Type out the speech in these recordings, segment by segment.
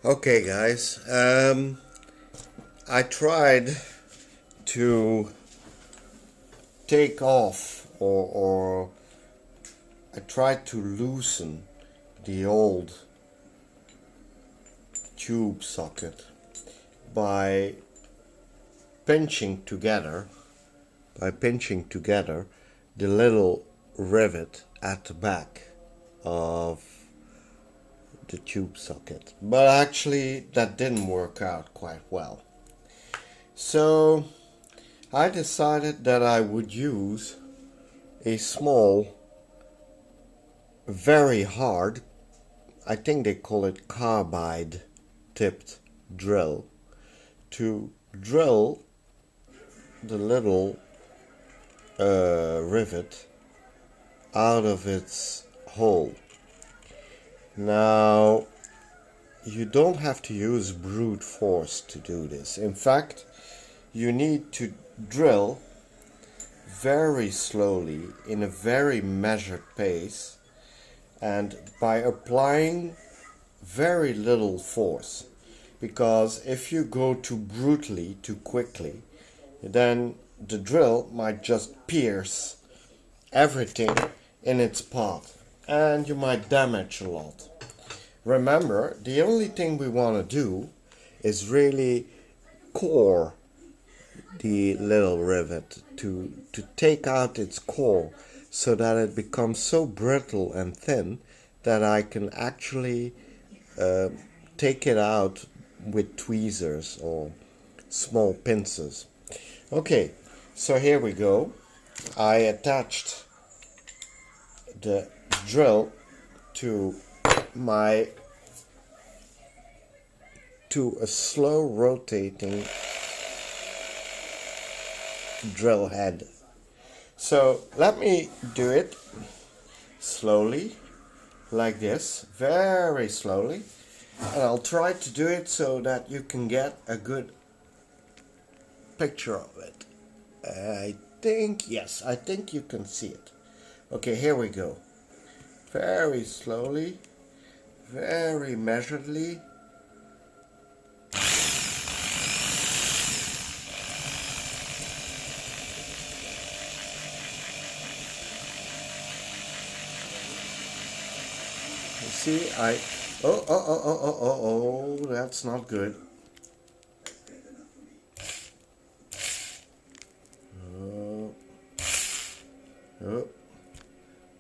Okay, guys. I tried to take off or I tried to loosen the old tube socket by pinching together the little rivet at the back of the tube socket, but actually that didn't work out quite well. So I decided that I would use a small, very hard, I think they call it carbide tipped drill, to drill the little rivet out of its hole. Now, you don't have to use brute force to do this. In fact, you need to drill very slowly in a very measured pace and by applying very little force, because if you go too brutally, too quickly, then the drill might just pierce everything in its path and you might damage a lot. Remember, the only thing we want to do is really core the little rivet, to take out its core so that it becomes so brittle and thin that I can actually take it out with tweezers or small pincers. Okay, so here we go. I attached the drill to a slow rotating drill head. So let me do it slowly, like this, very slowly, and I'll try to do it so that you can get a good picture of it. I think you can see it. Okay, here we go. Very slowly, very measuredly. You see, oh, that's not good. Oh,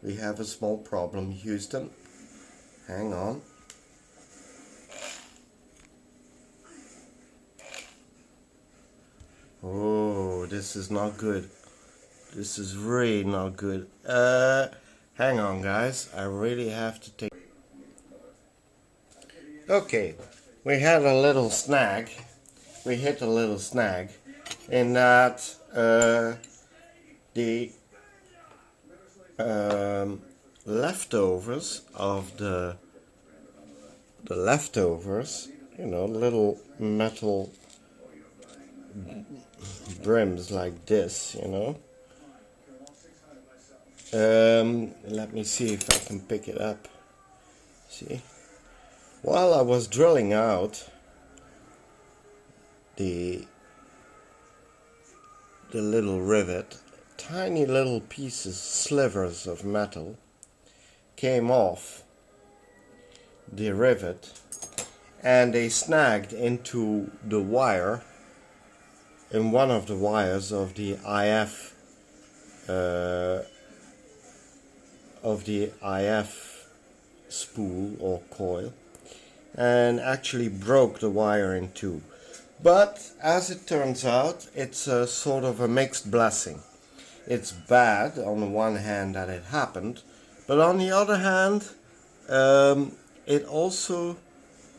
we have a small problem, Houston. Hang on. Oh, this is not good. This is really not good. Hang on, guys. I really have to take... Okay, we had a little snag. We hit a little snag in that the leftovers of the leftovers, you know, little metal brims like this, you know. Let me see if I can pick it up. See, while I was drilling out the little rivet, tiny little pieces, slivers of metal came off the rivet and they snagged into the wire, in one of the wires of the IF spool or coil, and actually broke the wire in two. But as it turns out, it's a sort of a mixed blessing. It's bad on the one hand that it happened, but on the other hand, it also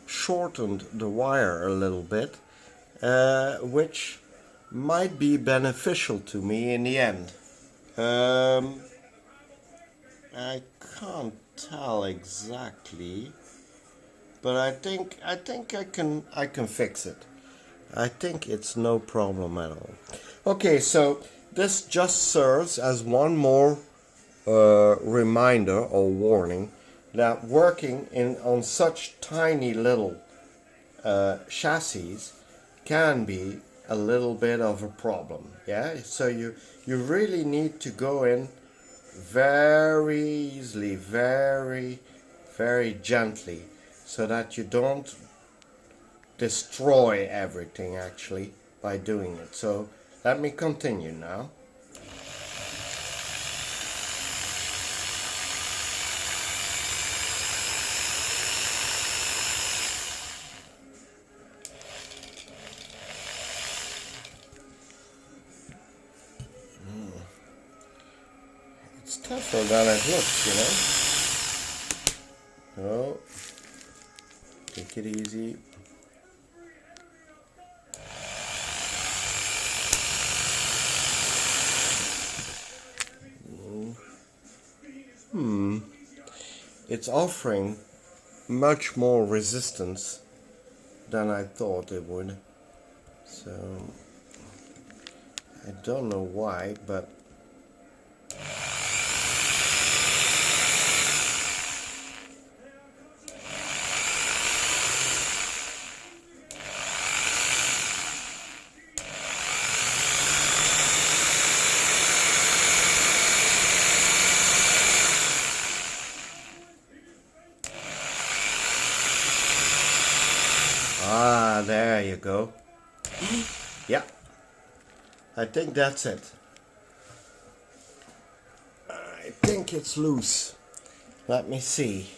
shortened the wire a little bit, which might be beneficial to me in the end. I can't tell exactly, but I think I can fix it. I think it's no problem at all. Okay, so this just serves as one more reminder or warning that working on such tiny little chassis can be a little bit of a problem. Yeah, so you really need to go in very easily, very gently, so that you don't destroy everything actually by doing it. So let me continue now. It's tougher than it looks, you know. So take it easy. It's offering much more resistance than I thought it would. So I don't know why, but there you go. Yeah, I think that's it. I think it's loose. Let me see.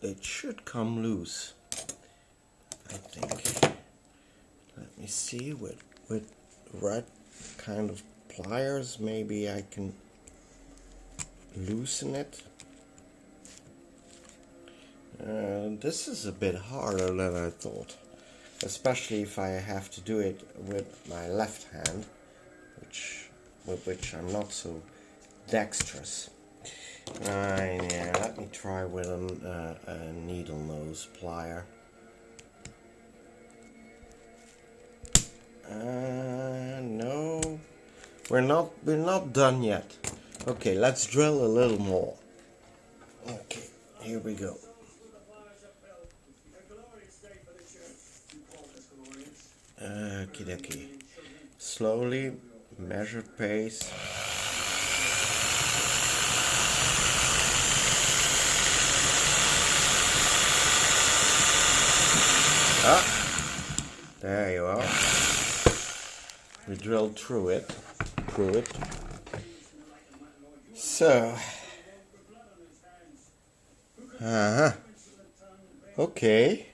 It should come loose, I think. Let me see, with right kind of pliers, maybe I can loosen it. This is a bit harder than I thought, especially if I have to do it with my left hand, with which I'm not so dexterous. Yeah, let me try with a needle nose plier. No, we're not done yet. Okay, let's drill a little more. Okay, here we go. Okie dokie. Slowly, measured pace. There you are. We drilled through it. So, okay.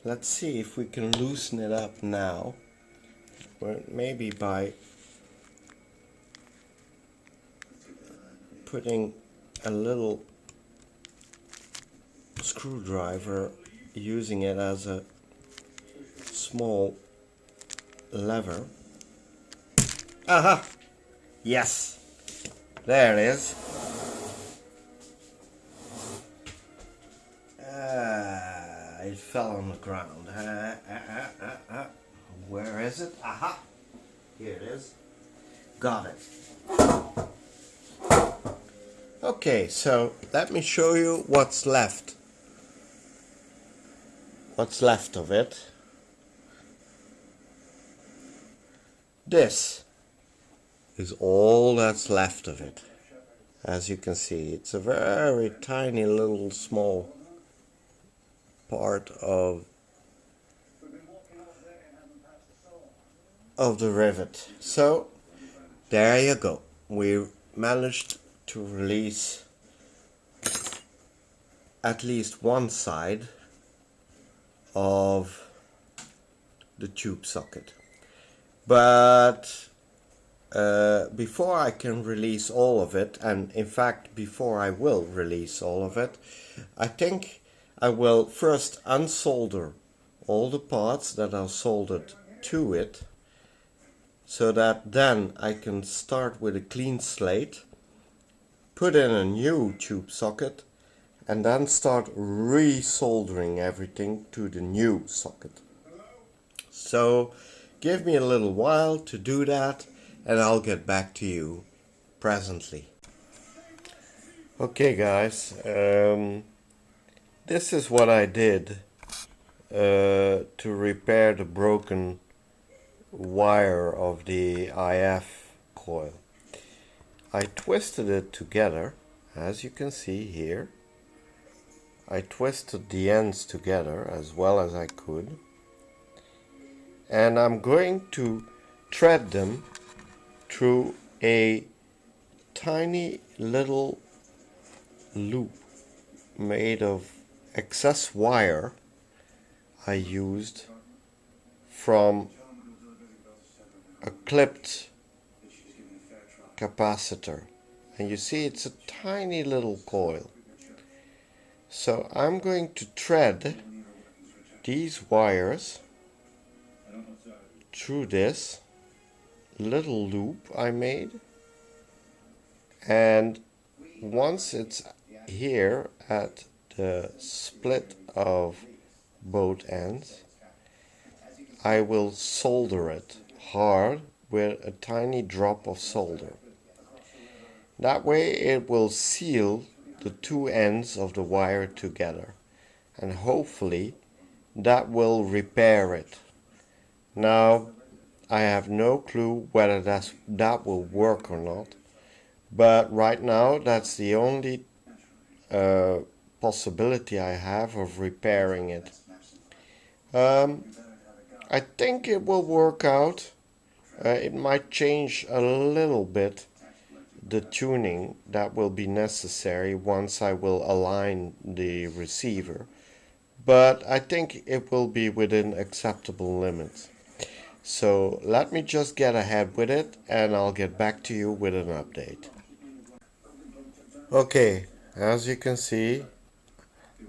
Let's see if we can loosen it up now. Well, maybe by putting a little screwdriver, using it as a small lever. Aha! Yes! There it is. It fell on the ground. Where is it? Aha! Here it is. Got it. Okay, so let me show you what's left. What's left of it. This is all that's left of it. As you can see, it's a very tiny little small part of the rivet. So there you go. We managed to release at least one side of the tube socket. But before I can release all of it, and in fact before I will release all of it, I think I will first unsolder all the parts that are soldered to it, so that then I can start with a clean slate, put in a new tube socket, and then start re-soldering everything to the new socket. So give me a little while to do that, and I'll get back to you presently. Okay guys, this is what I did to repair the broken wire of the IF coil. I twisted it together, as you can see here. I twisted the ends together as well as I could, and I'm going to thread them through a tiny little loop made of excess wire I used from a clipped capacitor. And you see it's a tiny little coil. So I'm going to thread these wires through this little loop I made, and once it's here at the split of both ends, I will solder it hard with a tiny drop of solder. That way it will seal the two ends of the wire together, and hopefully that will repair it. Now I have no clue whether that will work or not, but right now that's the only possibility I have of repairing it. I think it will work out. It might change a little bit the tuning that will be necessary once I will align the receiver, but I think it will be within acceptable limits. So let me just get ahead with it and I'll get back to you with an update. Okay, as you can see,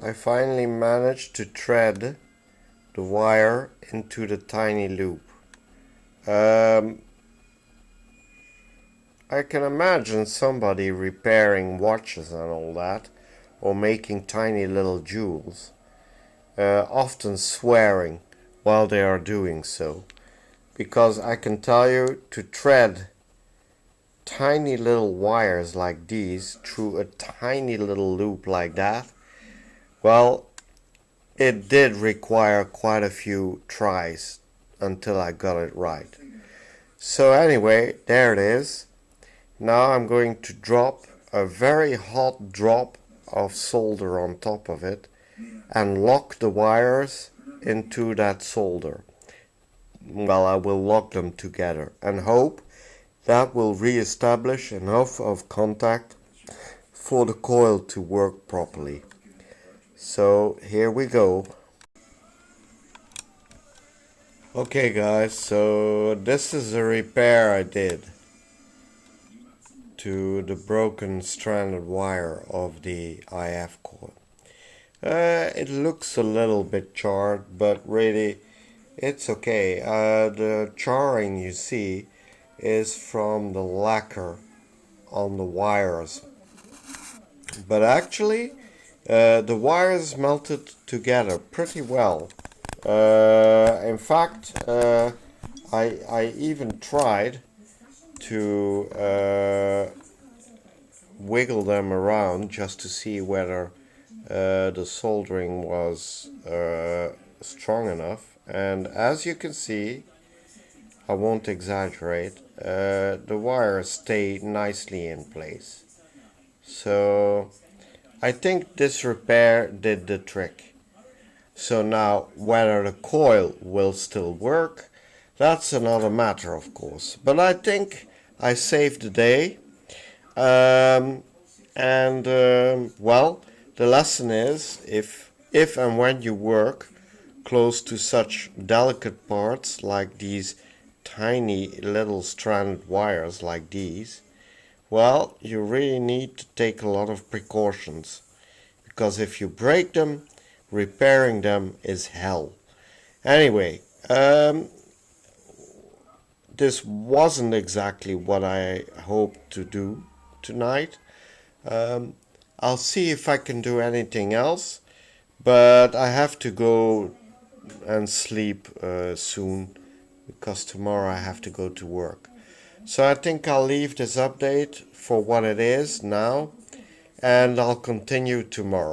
I finally managed to thread the wire into the tiny loop. I can imagine somebody repairing watches and all that, or making tiny little jewels, often swearing while they are doing so, because I can tell you, to thread tiny little wires like these through a tiny little loop like that, well, it did require quite a few tries until I got it right. So anyway, there it is. Now I'm going to drop a very hot drop of solder on top of it and lock the wires into that solder. Well, I will lock them together and hope that will re-establish enough of contact for the coil to work properly. So here we go. Okay guys, so this is a repair I did to the broken stranded wire of the IF coil. It looks a little bit charred, but really it's okay. The charring you see is from the lacquer on the wires, but actually the wires melted together pretty well. In fact, I even tried to wiggle them around just to see whether the soldering was strong enough, and as you can see, I won't exaggerate, the wires stay nicely in place. So I think this repair did the trick. So now whether the coil will still work, that's another matter of course, but I think I saved the day. Well, the lesson is, if and when you work close to such delicate parts like these tiny little stranded wires like these, well, you really need to take a lot of precautions, because if you break them, repairing them is hell. Anyway, this wasn't exactly what I hoped to do tonight. I'll see if I can do anything else, but I have to go and sleep soon, because tomorrow I have to go to work. So I think I'll leave this update for what it is now, and I'll continue tomorrow.